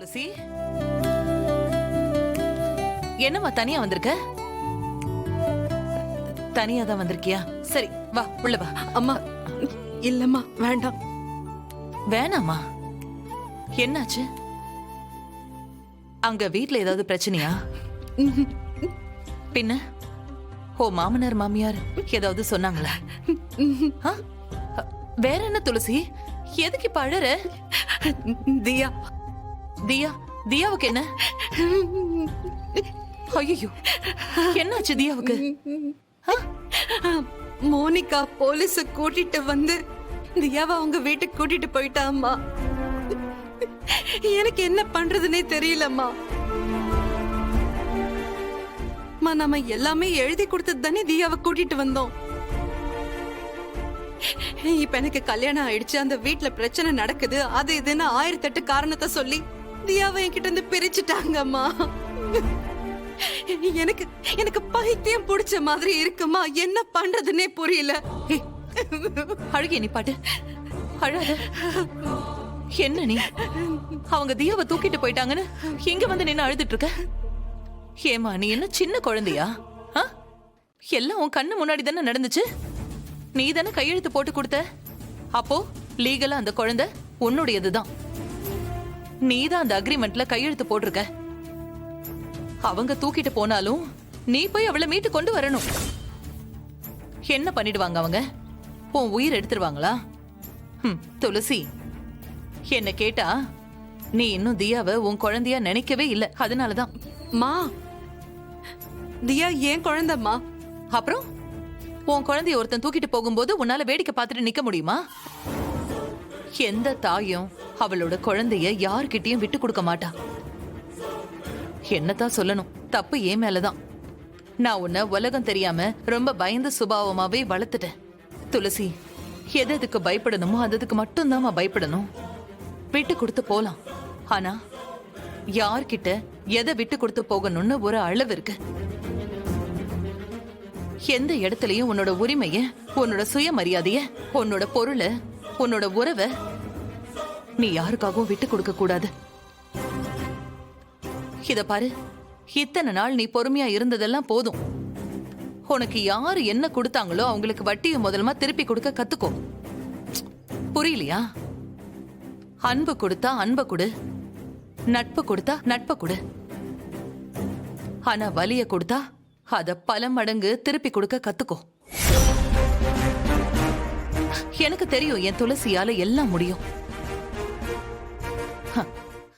துளசி, என்னம்மா தனியா வந்திருக்க? தனியா தான் வந்திருக்கியா? சரி வா, உள்ள வா. அம்மா இல்லம்மா, வேண்டாம். வேணாமா? என்னாச்சு? அங்க வீட்ல ஏதாவது பிரச்சனையா? பின்ன ஓ மாமனார் மாமியார் ஏதாவது சொன்னாங்களா? ஆ? வேற என்ன துளசி, எதுக்கு இப்ப அழற? தியா தியா, தியாவுக்கு என்ன? ஐயோ, என்னாச்சு தியாவுக்கு? மோனிகா போலீஸ கூட்டிட்டு வந்து தியாவை அவங்க வீட்டுக்கு கூட்டிட்டு போயிட்டா அம்மா. எனக்கு என்ன பண்றதுன்னே தெரியலம்மா. நம்ம எல்லாமே எழுதி கொடுத்தது தானே தியாவை கூட்டிட்டு வந்தோம். இப்ப எனக்கு கல்யாணம் ஆயிடுச்சு, அந்த வீட்டுல பிரச்சனை நடக்குது, அது இதுன்னு 1008 காரணத்தை சொல்லி தியாவை என்கிட்ட இருந்து பிரிச்சுட்டாங்கம்மா. எனக்கு எனக்கு பைத்தியம் பிடிச்ச மாதிரி இருக்குமா, என்ன பண்றதுன்னே புரியல. அழுகிய நீ பாட்டு அழாத. என்ன நீ, அவங்க தியாவை தூக்கிட்டு போயிட்டாங்கன்னு இங்க வந்து நின்னு அழுதுட்டு இருக்க? ஏமா நீ என்ன சின்ன குழந்தையா? எல்லாம் உன் கண்ணு முன்னாடி தானே நடந்துச்சு. நீ தானே கையெழுத்து போட்டு கொடுத்த. அப்போ லீகலா அந்த குழந்தை உன்னுடையதுதான். நீ தான் அந்த அக்ரிமெண்ட்ல கையெழுத்து போட்டிருக்க. அவங்க தூக்கிட்டு போனாலும் நீ போய் அவளை மீட்டு கொண்டு வரணும். என்ன பண்ணிடுவாங்க அவங்க? உன் உயிர் எடுத்துருவாங்களா? துளசி, என்ன கேட்டா நீ இன்னும் தியாவை உன் குழந்தையா நினைக்கவே இல்லை. அதனாலதான். மா, தியா ஏன் குழந்தைம்மா. அப்புறம் உன் குழந்தைய ஒருத்தன் தூக்கிட்டு போகும்போது உன்னால வேடிக்கை பார்த்துட்டு நிக்க முடியுமா? எந்த தாயும் அவளோட குழந்தைய யார்கிட்டயும் விட்டு கொடுக்க மாட்டா. என்னதான் சொல்லணும், தப்பு ஏன் மேலதான். நான் உன்னை உலகம் தெரியாம ரொம்ப பயந்த சுபாவமாவே வளர்த்துட்டேன். துளசி, எதுக்கு பயப்படணுமோ அதுக்கு மட்டும்தான் பயப்படணும். விட்டு கொடுத்து போலாம். ஆனா யார்கிட்ட எதை விட்டு கொடுத்து போகணும்னு ஒரு அளவு இருக்கு. எந்த இடத்துலயும் உன்னோட உரிமைய, உன்னோட சுயமரியாதைய, உன்னோட பொருளை, உன்னோட உறவை நீ யாருக்காகவும் விட்டு கொடுக்க கூடாது. இத பாரு, இத்தனை நாள் நீ பொறுமையா இருந்ததெல்லாம் போதும். உனக்கு யாரு என்ன கொடுத்தாங்களோ அவங்களுக்கு வட்டியை முதல்மா திருப்பி கொடுக்க கத்துக்கோ. புரியலையா? அன்பு கொடுத்தா அன்பை கொடு, நட்பு கொடுத்தா நட்பை கொடு. ஆனா வலிய கொடுத்தா அத பல மடங்கு திருப்பி கொடுக்க கத்துக்கோ. எனக்கு தெரியும் என் துளசியால எல்லாம் முடியும்.